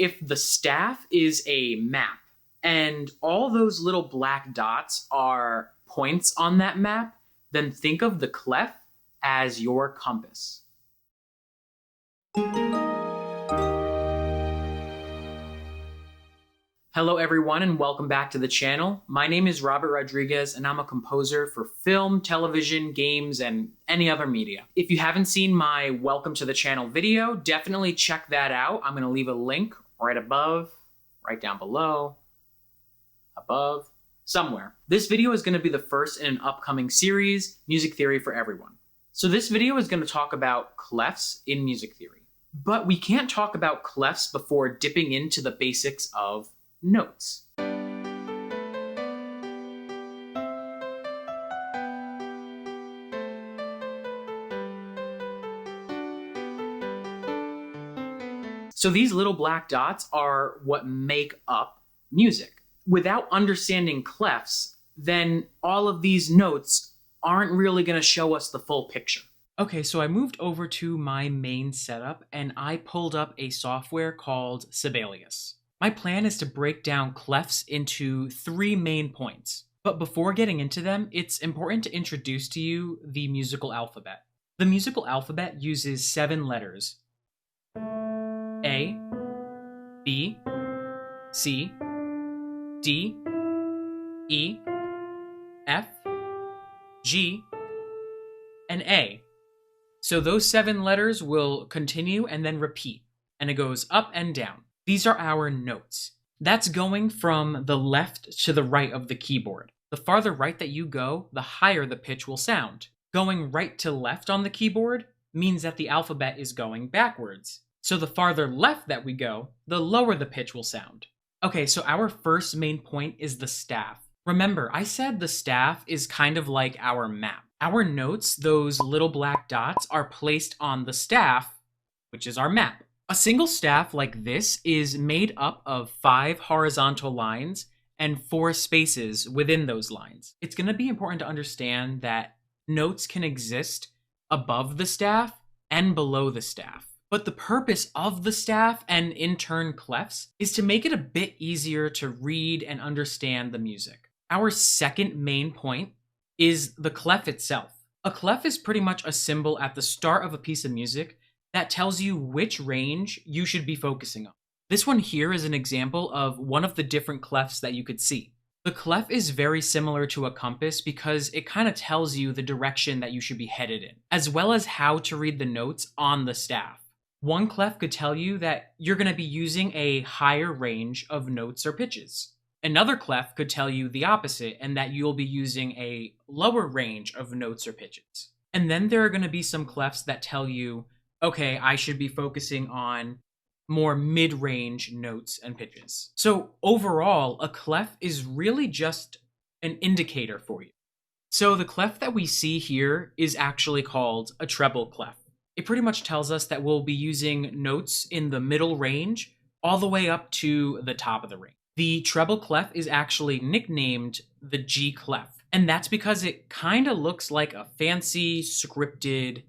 if the staff is a map and all those little black dots are points on that map, then think of the clef as your compass. Hello everyone and welcome back to the channel. My name is Robert Rodriguez and I'm a composer for film, television, games, and any other media. If you haven't seen my welcome to the channel video, definitely check that out. I'm going to leave a link right above, right down below, above, somewhere. This video is going to be the first in an upcoming series, Music Theory for Everyone. So this video is going to talk about clefs in music theory. But we can't talk about clefs before dipping into the basics of notes. So these little black dots are what make up music. Without understanding clefs, then all of these notes aren't really going to show us the full picture. Okay, so I moved over to my main setup and I pulled up a software called Sibelius. My plan is to break down clefs into 3 main points. But before getting into them, it's important to introduce to you the musical alphabet. The musical alphabet uses 7 letters: A, B, C, D, E, F, G, and A. So those 7 letters will continue and then repeat, and it goes up and down. These are our notes. That's going from the left to the right of the keyboard. The farther right that you go, the higher the pitch will sound. Going right to left on the keyboard means that the alphabet is going backwards. So the farther left that we go, the lower the pitch will sound. Okay, so our first main point is the staff. Remember, I said the staff is kind of like our map. Our notes, those little black dots, are placed on the staff, which is our map. A single staff like this is made up of 5 horizontal lines and 4 spaces within those lines. It's going to be important to understand that notes can exist above the staff and below the staff. But the purpose of the staff, and in turn clefs, is to make it a bit easier to read and understand the music. Our second main point is the clef itself. A clef is pretty much a symbol at the start of a piece of music that tells you which range you should be focusing on. This one here is an example of one of the different clefs that you could see. The clef is very similar to a compass because it kind of tells you the direction that you should be headed in, as well as how to read the notes on the staff. One clef could tell you that you're going to be using a higher range of notes or pitches. Another clef could tell you the opposite and that you'll be using a lower range of notes or pitches. And then there are going to be some clefs that tell you, okay, I should be focusing on more mid-range notes and pitches. So overall, a clef is really just an indicator for you. So the clef that we see here is actually called a treble clef. It pretty much tells us that we'll be using notes in the middle range all the way up to the top of the range. The treble clef is actually nicknamed the G clef, and that's because it kind of looks like a fancy scripted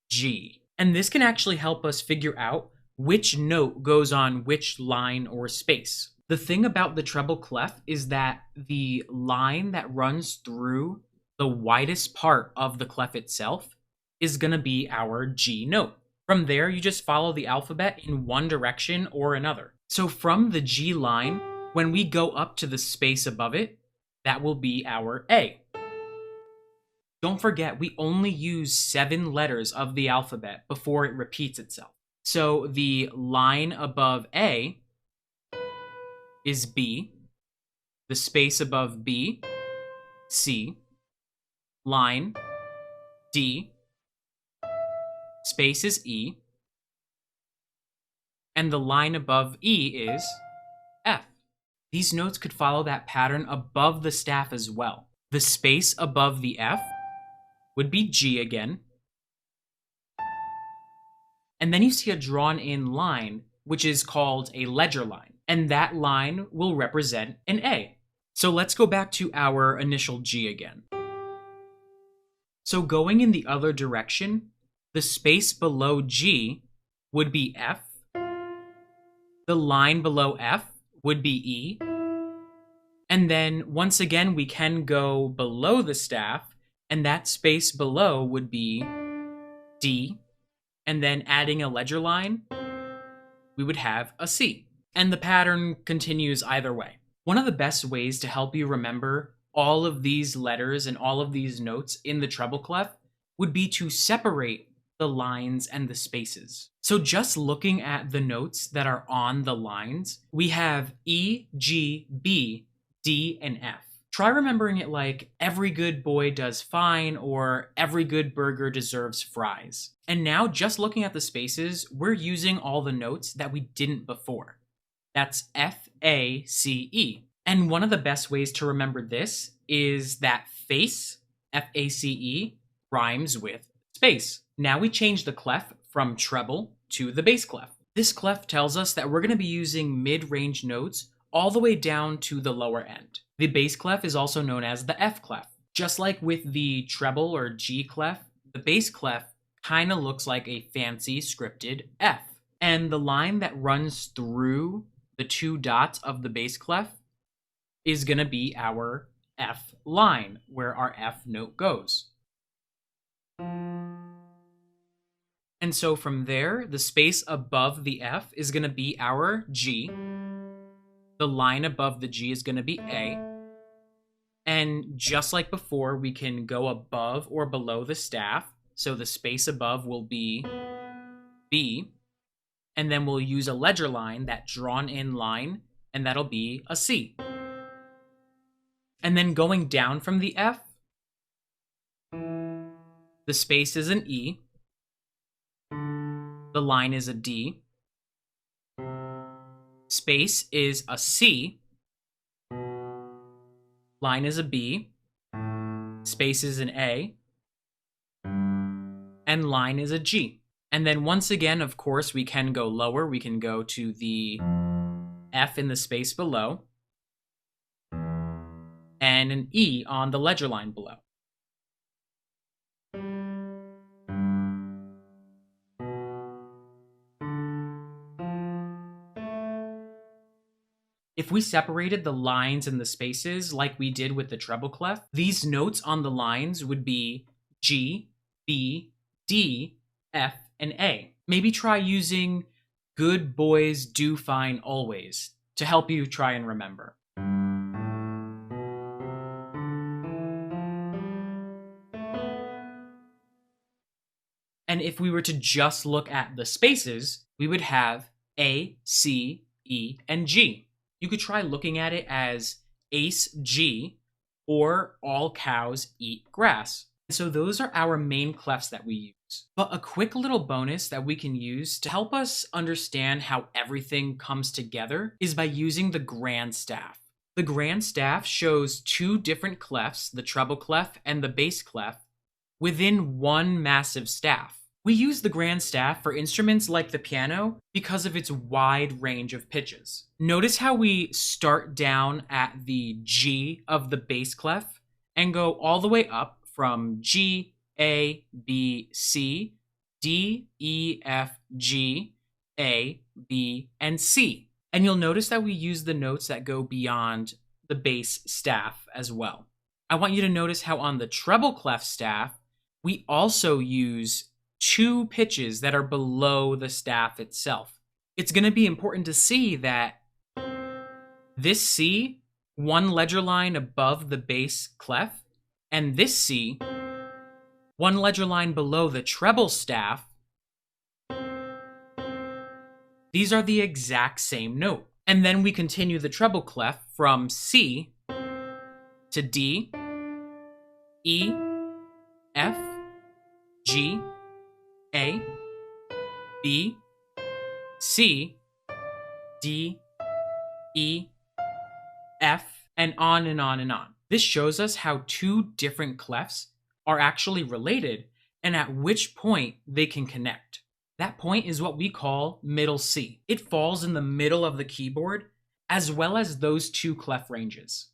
G. And this can actually help us figure out which note goes on which line or space. The thing about the treble clef is that the line that runs through the widest part of the clef itself is going to be our G note. From there, you just follow the alphabet in one direction or another. So from the G line, when we go up to the space above it, that will be our A. Don't forget, we only use 7 letters of the alphabet before it repeats itself. So the line above A is B, the space above B, C, line, D, space is E, and the line above E is F. These notes could follow that pattern above the staff as well. The space above the F would be G again. And then you see a drawn in line, which is called a ledger line. And that line will represent an A. So let's go back to our initial G again. So going in the other direction, the space below G would be F, The line below F would be E. And then once again, we can go below the staff, and that space below would be D. And then adding a ledger line, we would have a C. And the pattern continues either way. One of the best ways to help you remember all of these letters and all of these notes in the treble clef would be to separate the lines and the spaces. So just looking at the notes that are on the lines, we have E, G, B, D, and F. Try remembering it like every good boy does fine or every good burger deserves fries. And now just looking at the spaces, we're using all the notes that we didn't before. That's F, A, C, E. And one of the best ways to remember this is that face, F-A-C-E, rhymes with space. Now we change the clef from treble to the bass clef. This clef tells us that we're going to be using mid-range notes all the way down to the lower end. The bass clef is also known as the F clef. Just like with the treble or G clef, the bass clef kind of looks like a fancy scripted F. And the line that runs through the two dots of the bass clef is going to be our F line, where our F note goes. And so from there, the space above the F is going to be our G. The line above the G is going to be A. And just like before, we can go above or below the staff. So the space above will be B. And then we'll use a ledger line, that drawn in line, and that'll be a C. And then going down from the F, the space is an E. The line is a D. Space is a C. Line is a B. Space is an A. And line is a G. And then once again, of course, we can go lower. We can go to the F in the space below and an E on the ledger line below. If we separated the lines and the spaces like we did with the treble clef, these notes on the lines would be G, B, D, F, and A. Maybe try using "good boys do fine always" to help you try and remember. And if we were to just look at the spaces, we would have A, C, E, and G. You could try looking at it as Ace G or All Cows Eat Grass. So those are our main clefs that we use. But a quick little bonus that we can use to help us understand how everything comes together is by using the grand staff. The grand staff shows two different clefs, the treble clef and the bass clef, within one massive staff. We use the grand staff for instruments like the piano because of its wide range of pitches. Notice how we start down at the G of the bass clef and go all the way up from G, A, B, C, D, E, F, G, A, B, and C. And you'll notice that we use the notes that go beyond the bass staff as well. I want you to notice how on the treble clef staff, we also use two pitches that are below the staff itself. It's going to be important to see that this C, one ledger line above the bass clef, and this C, one ledger line below the treble staff, these are the exact same note. And then we continue the treble clef from C to D, E, F, G, A, B, C, D, E, F, and on and on and on. This shows us how two different clefs are actually related and at which point they can connect. That point is what we call middle C. It falls in the middle of the keyboard as well as those two clef ranges.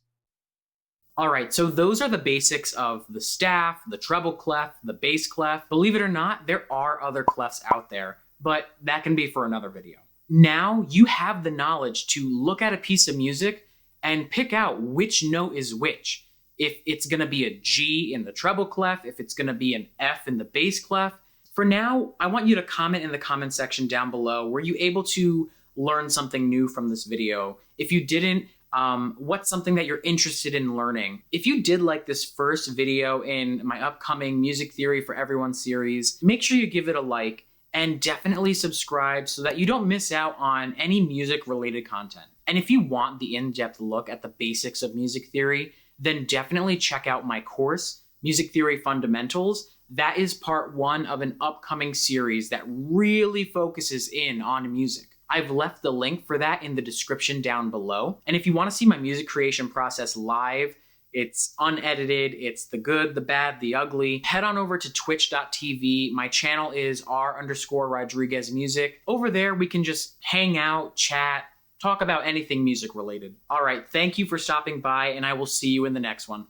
All right, so those are the basics of the staff, the treble clef, the bass clef. Believe it or not, there are other clefs out there, but that can be for another video. Now you have the knowledge to look at a piece of music and pick out which note is which. If it's going to be a G in the treble clef, if it's going to be an F in the bass clef. For now, I want you to comment in the comment section down below. Were you able to learn something new from this video? If you didn't, what's something that you're interested in learning? If you did like this first video in my upcoming Music Theory for Everyone series, make sure you give it a like and definitely subscribe so that you don't miss out on any music related content. And if you want the in-depth look at the basics of music theory, then definitely check out my course, Music Theory Fundamentals. That is part 1 of an upcoming series that really focuses in on music. I've left the link for that in the description down below. And if you want to see my music creation process live, it's unedited, it's the good, the bad, the ugly, head on over to twitch.tv. My channel is r_Rodriguez Music. Over there, we can just hang out, chat, talk about anything music related. All right, thank you for stopping by, and I will see you in the next one.